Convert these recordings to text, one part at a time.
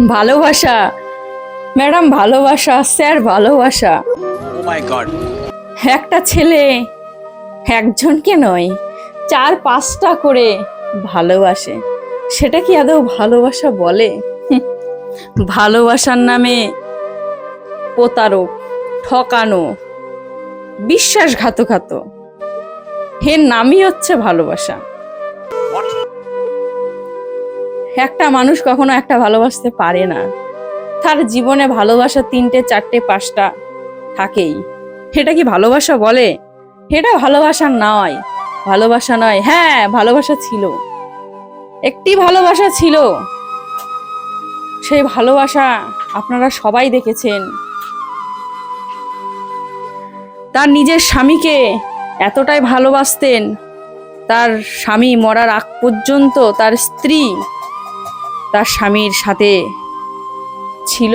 ভালোবাসা ম্যাডাম, ভালোবাসা স্যার, ভালোবাসা। ও মাই গড। একটা ছেলে একজনকে নয়, 4-5টা করে ভালোবাসে। সেটা কি আদৌ ভালোবাসা বলে? ভালোবাসার নামে প্রতারক, ঠকানো, বিশ্বাসঘাতকতা, এর নামই হচ্ছে ভালোবাসা। একটা মানুষ কখনো একটা ভালোবাসতে পারে না। তার জীবনে ভালোবাসা 3টে 4টে 5টা থাকেই। এটা কি ভালোবাসা বলে? এটা ভালোবাসা নয়, ভালোবাসা নয়। হ্যাঁ, ভালোবাসা ছিল, একটি ভালোবাসা ছিল। সেই ভালোবাসা আপনারা সবাই দেখেছেন। তার নিজের স্বামীকে এতটাই ভালোবাসতেন, তার স্বামী মরার আগ পর্যন্ত তার স্ত্রী তার স্বামীর সাথে ছিল।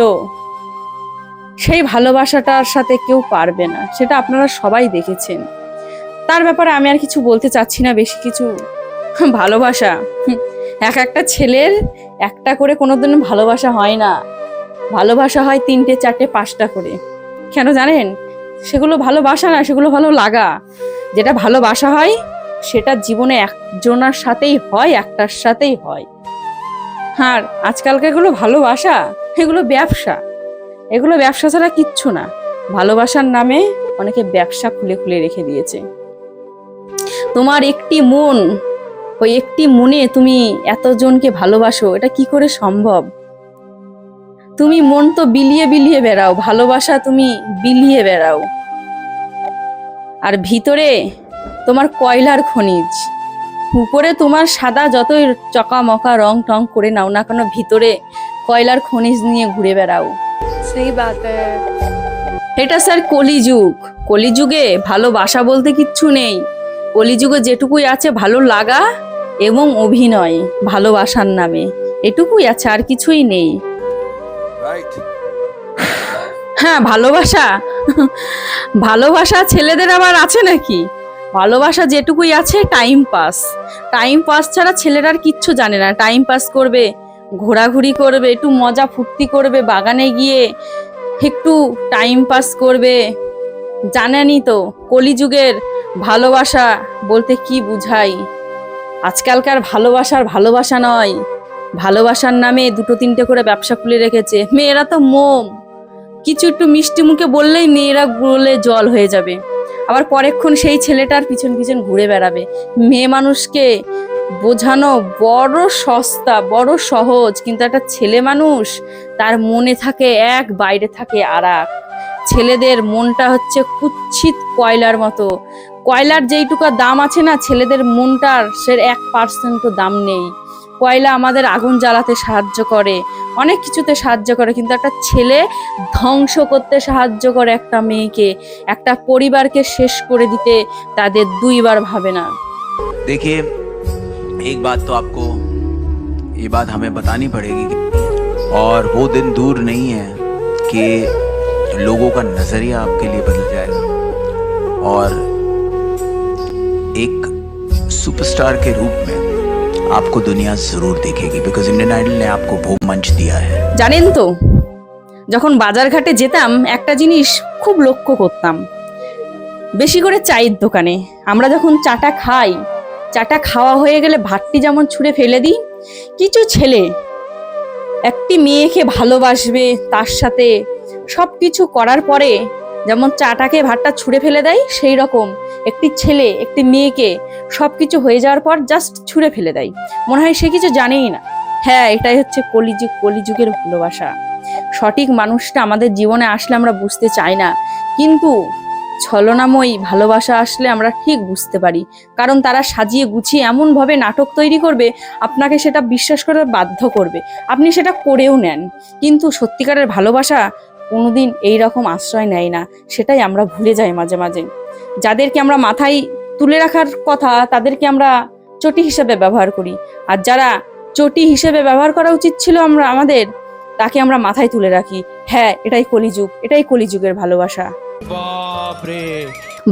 সেই ভালোবাসাটার সাথে কেউ পারবে না, সেটা আপনারা সবাই দেখেছেন। তার ব্যাপারে আমি আর কিছু বলতে চাচ্ছি না বেশি কিছু। ভালোবাসা এক একটা ছেলের একটা করে কোনোদিন ভালোবাসা হয় না, ভালোবাসা হয় 3টে 4টে 5টা করে। কেন জানেন? সেগুলো ভালোবাসা না, সেগুলো ভালো লাগা। যেটা ভালোবাসা হয় সেটা জীবনে একজনের সাথেই হয়, একটার সাথেই হয়। আর আজকালকার এগুলো ভালোবাসা, এগুলো ব্যবসা। এগুলো ব্যবসা ছাড়া কিচ্ছু না। ভালোবাসার নামে অনেকে ব্যবসা খুলে খুলে রেখে দিয়েছে। তোমার একটি মন, ওই একটি মনে তুমি এতজনকে ভালোবাসো, এটা কি করে সম্ভব? তুমি মন তো বিলিয়ে বিলিয়ে বেড়াও, ভালোবাসা তুমি বিলিয়ে বেড়াও, আর ভিতরে তোমার কয়লার খনিজ। উপরে তোমার সাদা যতই চকামকা রং টং করে নাও না কেন, ভিতরে কয়লার খনিজ নিয়ে ঘুরে বেড়াও। सही बात है। এটা স্যার কলিযুগ। কলিযুগে ভালোবাসা বলতে কিচ্ছু নেই। কলিযুগে যেটুকুই আছে ভালো লাগা এবং অভিনয় ভালোবাসার নামে, এটুকুই আছে, আর কিছুই নেই। হ্যাঁ, ভালোবাসা ভালোবাসা ছেলেদের আবার আছে নাকি? ভালোবাসা যেটুকুই আছে টাইম পাস। টাইম পাস ছাড়া ছেলেরা আর কিচ্ছু জানে না। টাইম পাস করবে, ঘোরাঘুরি করবে, একটু মজা ফুর্তি করবে, বাগানে গিয়ে একটু টাইম পাস করবে। জানেনই তো কলিযুগের ভালোবাসা বলতে কি বুঝাই। আজকালকার ভালোবাসার ভালোবাসা নয়, ভালোবাসার নামে 2-3টে করে ব্যবসা খুলে রেখেছে। মেয়েরা তো মোম, কিছু একটু মিষ্টি মুখে বললেই মেয়েরা গলে জল হয়ে যাবে। আবার পরেক্ষণ সেই ছেলেটার পিছন পিছন ঘুরে বেড়াবে। মেয়ে মানুষকে বোঝানো বড় সস্তা, বড় সহজ, কিন্তু একটা ছেলে মানুষ তার মনে থাকে এক, বাইরে থাকে আর এক। ছেলেদের মনটা হচ্ছে কুৎসিত কয়লার মতো। কয়লার যেইটুকু দাম আছে না, ছেলেদের মনটার সে 1% দাম নেই। কয়লা আমাদের আগুন জ্বালাতে সাহায্য করে, অনেক কিছুতে সাহায্য করে, কিন্তু একটা ছেলে ধ্বংস করতে সাহায্য করে একটা মেয়েকে, একটা পরিবারকে শেষ করে দিতে তাদের 2বার ভাবে না। देखिए, एक बात तो आपको ये बात हमें बतानी पड़ेगी, और वो दिन दूर नहीं है कि लोगों का नजरिया आपके लिए बदल जाएगा और एक सुपरस्टार के रूप में आपको दुनिया जरूर देखेगी, बिकॉज इंडियन आइडल ने आपको वो मंच दिया है। জানেন তো, যখন বাজারঘাটে যেতাম একটা জিনিস খুব লক্ষ্য করতাম, বেশি করে চায়ের দোকানে আমরা যখন চাটা খাই, চাটা খাওয়া হয়ে গেলে ভাতটি যেমন ছুঁড়ে ফেলে দিই, কিছু ছেলে একটি মেয়েকে ভালোবাসবে, তার সাথে সব কিছু করার পরে যেমন চাটাকে ভাতটা ছুঁড়ে ফেলে দেয়, সেই রকম একটি ছেলে একটি মেয়েকে সবকিছু হয়ে যাওয়ার পর জাস্ট ছুঁড়ে ফেলে দেয়। মনে হয় সে কিছু জানেই না। হ্যাঁ, এটাই হচ্ছে কলিযুগ, কলিযুগের ভালোবাসা। সঠিক মানুষটা আমাদের জীবনে আসলে আমরা বুঝতে চাই না, কিন্তু ছলনাময়ী ভালোবাসা আসলে আমরা ঠিক বুঝতে পারি। কারণ তারা সাজিয়ে গুছিয়ে এমনভাবে নাটক তৈরি করবে, আপনাকে সেটা বিশ্বাস করে বাধ্য করবে, আপনি সেটা করেও নেন। কিন্তু সত্যিকারের ভালোবাসা কোনোদিন এই রকম আশ্রয় নেয় না। সেটাই আমরা ভুলে যাই মাঝে মাঝে। যাদেরকে আমরা মাথায় তুলে রাখার কথা তাদেরকে আমরা চটি হিসেবে ব্যবহার করি, আর যারা চটি হিসেবে ব্যবহার করা উচিত ছিল আমাদের, তাকে আমরা মাথায় তুলে রাখি। হ্যাঁ, এটাই কলিযুগ, এটাই কলিযুগের ভালোবাসা।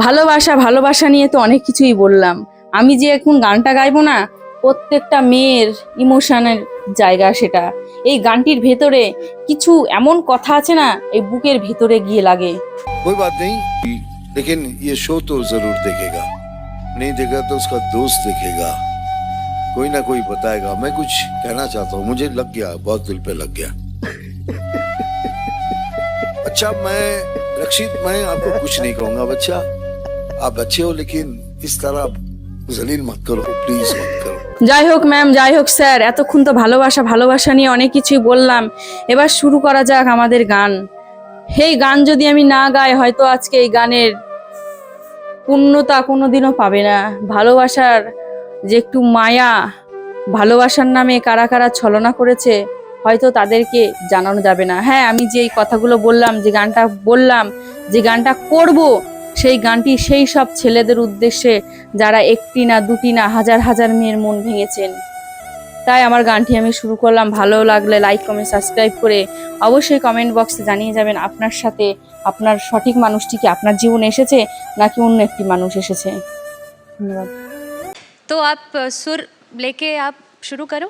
ভালোবাসা ভালোবাসা নিয়ে তো অনেক কিছুই বললাম। আমি যে এখন গানটা গাইবো না, প্রত্যেকটা মেয়ের ইমোশনের জায়গা সেটা। এই গানটির ভেতরে কিছু এমন কথা আছে না, এই বুকের ভেতরে গিয়ে লাগে। कोई बात नहीं, लेकिन ये शो तो जरूर देखेगा, नहीं देखेगा तो उसका दोस्त देखेगा, कोई ना कोई बताएगा। मैं कुछ कहना चाहता हूँ, मुझे लग गया, बहुत दिल पे लग गया। अच्छा, मैं रक्षित, मैं आपको कुछ नहीं कहूंगा बच्चा, आप अच्छे हो, लेकिन इस तरह जलील मत करो, प्लीज मत करो। যাই হোক ম্যাম, যাই হোক স্যার, এতক্ষণ তো ভালোবাসা নিয়ে অনেক কিছুই বললাম। এবার শুরু করা যাক আমাদের গান। এই গান যদি আমি না গাই, হয়তো আজকে এই গানের পূর্ণতা কোনোদিনও পাবে না। ভালোবাসার যে একটু মায়া, ভালোবাসার নামে কারা কারা ছলনা করেছে, হয়তো তাদেরকে জানানো যাবে না। হ্যাঁ, আমি যে এই কথাগুলো বললাম, যে গানটা বললাম, যে গানটা করব, সেই গানটি সেই সব ছেলেদের উদ্দেশ্যে যারা একটি না দুটি না হাজার হাজার মেয়ের মন ভেঙেছেন। তাই আমার গানটি আমি শুরু করলাম। ভালো লাগলে লাইক কমেন্ট সাবস্ক্রাইব করে অবশ্যই কমেন্ট বক্সে জানিয়ে যাবেন আপনার সাথে আপনার সঠিক মানুষটি কি আপনার জীবনে এসেছে নাকি অন্য একটি মানুষ এসেছে। ধন্যবাদ। तो आप सुर लेके आप शुरू करो।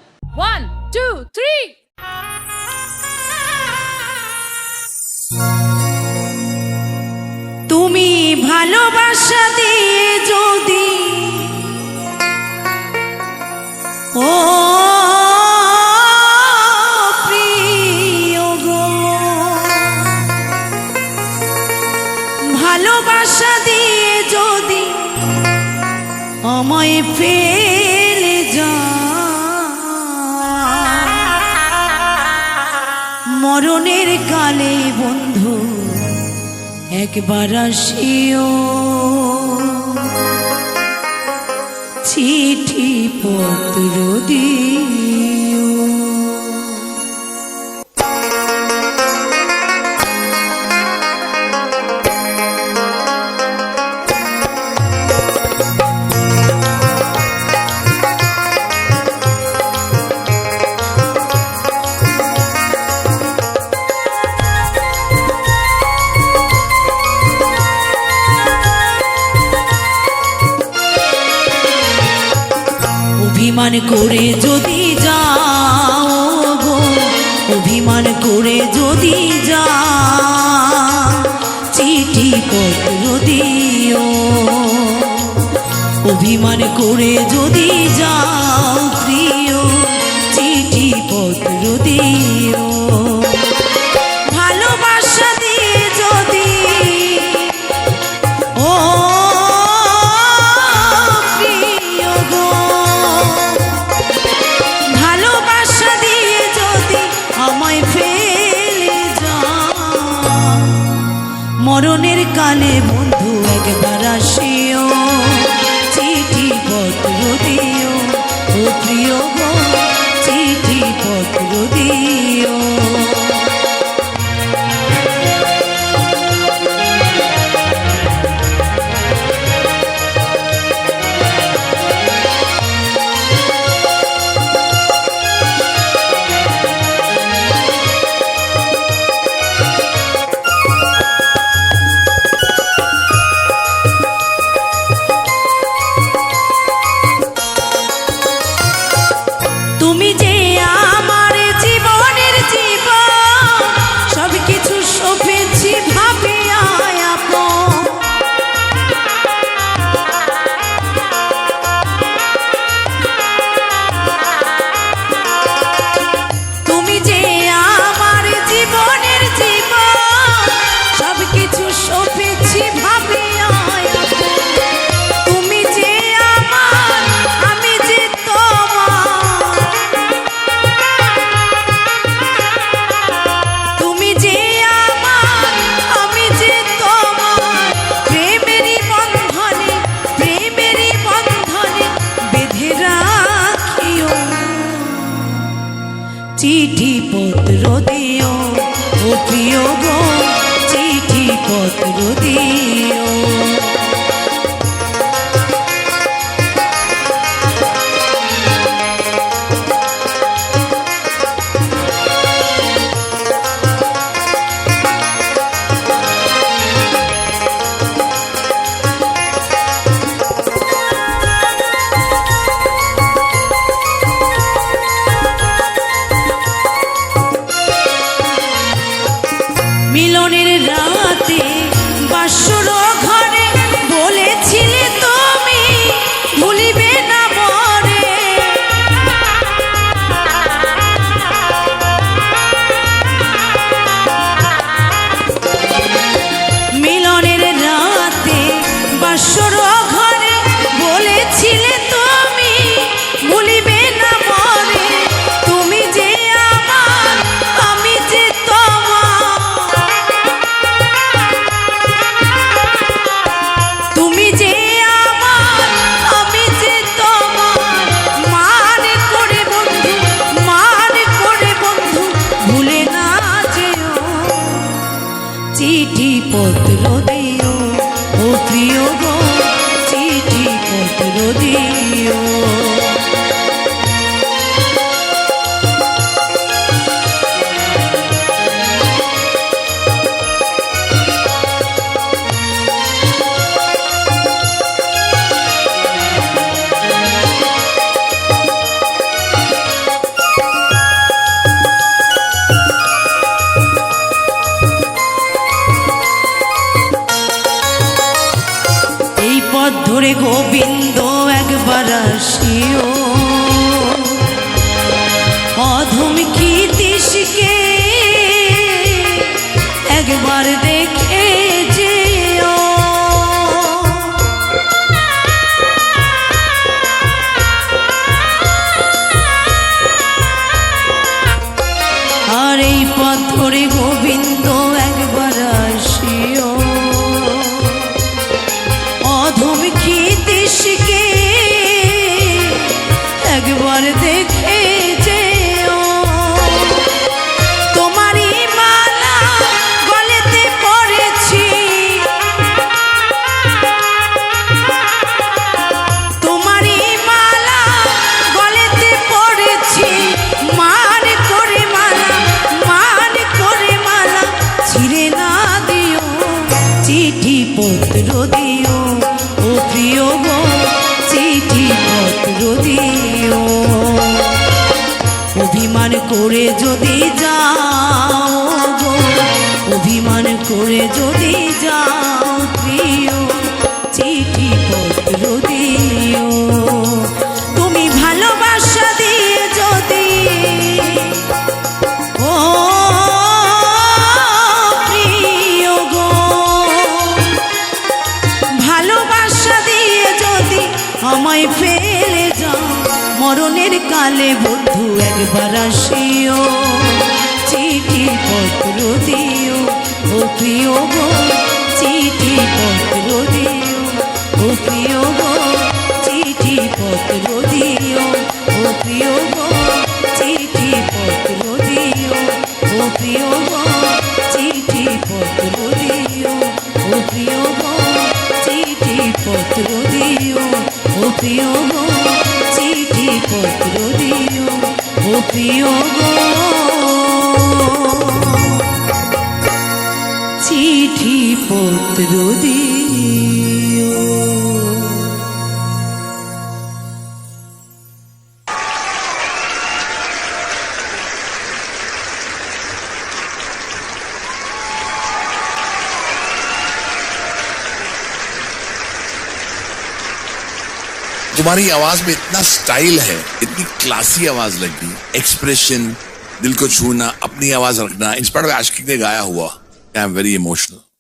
1 2 3। তুমি ভালোবাসা দিয়ে যদি ও প্রিয় গো, ভালোবাসা দিয়ে যদি আমায় ফেলে মরণের কালে বন্ধু একবার আসিও, চিঠি পত্র দিও। অভিমান করে যদি যাও গো, অভিমান করে যদি যাও, চিঠি পত্র দিও। অভিমান করে যদি যাও প্রিয়, চিঠি পত্র দিও। ভালোবাসা দিয়ে যদি ও মরণের কালে বন্ধু একবার আসিও, চিঠি পত্র দিও। ও প্রিয় গো, চিঠি পত্র দিও। তুমি যে আমার জীবনের জীবন, সবকিছু সপেছি ভাবিয়া আপন। তুমি যে আমার জীবনের জীবন, সবকিছু সপেছি ভাবিয়া আপন। তুমি যে আমার, আমি যে তোমার, তুমি যে আমার, আমি যে তোমার। প্রেমেরই বন্ধনে, প্রেমেরই বন্ধনে বেঁধে রাখিও, চিঠি পত্র দিও। ও প্রিয় গো, চিঠি পত্র দিও। মিলনের রাতে বাসর ঘরে বলেছিলে তুমি ভুলিবে না মরে। মিলনের রাতে বাসর ঘরে বলেছিলে তুমি ভুলিবে না মরে। তুমি যে আমার আমি যে তোমার, তুমি যে আমার আমি যে তোমার। মান করে বন্ধু, মান করে বন্ধু ভুলে না যেও। চিঠি পত্র দিও ও প্রিয় গো, চিঠি পত্র দিও। এই পথ ধরে গোবিন্দ একবার আসিও, অধমকি দিশকে একবার দেখে যেও। আর এই পথ ধরে গোবিন্দ একবার আসিও, অধমকি দিশকে একবার দেখে যেও। তোমারই মালা গলেতে পড়েছি, তোমারই মালা গলেতে পড়েছি। মান করে মালা, মান করে মালা ছিঁড়ে না দিও। চিঠি পত্র দিও ও প্রিয় গো, চিঠি পত্র দিও। অভিমান করে যদি যাও গো, অভিমান করে যদি যাও প্রিয়, চিঠি পত্র দিও। তুমি ভালোবাসা দিয়ে যদি ও প্রিয় গো, ভালোবাসা দিয়ে যদি আমায় ফেলে যাও, মরণের কালে বন্ধু একবার আসিও। চিঠি পত্র দিও ও প্রিয় গো, চিঠি পত্র দিও ও প্রিয় গো, চিঠি পত্র দিও ও প্রিয় গো, চিঠি পত্র দিও ও প্রিয় গো, চিঠি পত্র দিও ও প্রিয় গো, চিঠি পত্র দিও ও প্রিয় গো, চিঠি পত্র দিও ও প্রিয় গো, চিঠি পত্র দিও। तुम्हारी आवाज में इतना स्टाइल है, इतनी क्लासी आवाज लगी, एक्सप्रेशन, दिल को छूना, अपनी आवाज रखना। इंस्पायर्ड बाय आशिक ने गाया हुआ। I am very emotional.